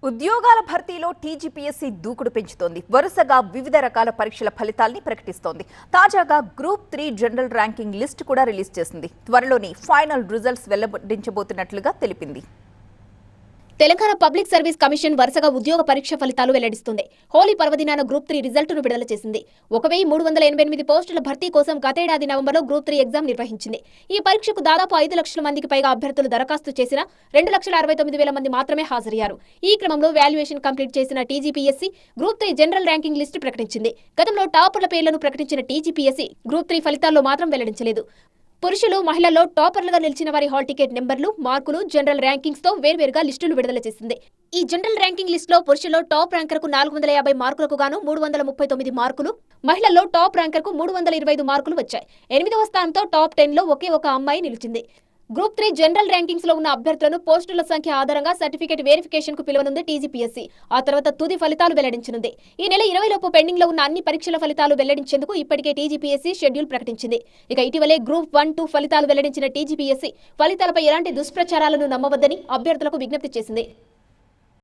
ఉద్యోగాల భర్తీలో టీజీపీఎస్సీ దూకుడు పెంచుతోంది. వరుసగా వివిధ రకాల పరీక్షల ఫలితాల్ని ప్రకటిస్తోంది. తాజాగా గ్రూప్ 3 జనరల్ ర్యాంకింగ్ లిస్ట్ కూడా రిలీజ్ చేసింది. త్వరలోని ఫైనల్ రిజల్ట్స్ వెల్లడించబోతున్నట్లుగా తెలిపింది. తెలంగాణ పబ్లిక్ సర్వీస్ కమిషన్ వరుసగా ఉద్యోగ పరీక్ష ఫలితాలు వెల్లడిస్తుంది. హోలీ పర్వదినాన గ్రూప్ 3 రిజల్టును విడుదల చేసింది. 1388 పోస్టుల భర్తీ కోసం గతేడాది నవంబర్లో గ్రూప్ 3 ఎగ్జామ్ నిర్వహించింది. ఈ పరీక్షకు దాదాపు 5 లక్షల మందికి పైగా అభ్యర్థులు దరఖాస్తు చేసిన 2,69,000 మంది మాత్రమే హాజరయ్యారు. ఈ క్రమంలో వాల్యుయేషన్ కంప్లీట్ చేసిన TGPSC group 3 general ranking list ప్రకటించింది. గతంలో టాపర్ల పేర్లను ప్రకటించిన టీజీపీఎస్సీ గ్రూప్ 3 ఫలితాల్లో మాత్రం వెల్లడించలేదు. పురుషులు, మహిళల్లో టాపర్లుగా నిలిచిన వారి హాల్ టికెట్ నెంబర్లు, మార్కులు, జనరల్ ర్యాంకింగ్స్ తో వేర్వేరుగా లిస్టులు విడుదల చేసింది. ఈ జనరల్ ర్యాంకింగ్ లిస్ట్ లో పురుషుల్లో టాప్ ర్యాంకర్ కు 450 మార్కులకు గాను 339 మార్కులు, మహిళల్లో టాప్ ర్యాంకర్ కు 325 మార్కులు వచ్చాయి. 8వ స్థానంతో టాప్ 10 లో ఒకే ఒక అమ్మాయి నిలిచింది. గ్రూప్ 3 జనరల్ ర్యాంకింగ్స్ లో ఉన్న అభ్యర్థులను పోస్టుల సంఖ్య ఆధారంగా సర్టిఫికేట్ వెరిఫికేషన్ కు పిలువనుంది టీజీపీఎస్సీ. ఆ తర్వాత తుది ఫలితాలు వెల్లడించనుంది. ఈ నెల 20 లోపు పెండింగ్ లో ఉన్న అన్ని పరీక్షల ఫలితాలు వెల్లడించేందుకు ఇప్పటికే టీజీపీఎస్సీ షెడ్యూల్ ప్రకటించింది. ఇక ఇటీవలే గ్రూప్ 1, 2 ఫలితాలు వెల్లడించిన టీజీపీఎస్సీ ఫలితాలపై ఎలాంటి దుష్ప్రచారాలను నమ్మవద్దని అభ్యర్థులకు విజ్ఞప్తి చేసింది.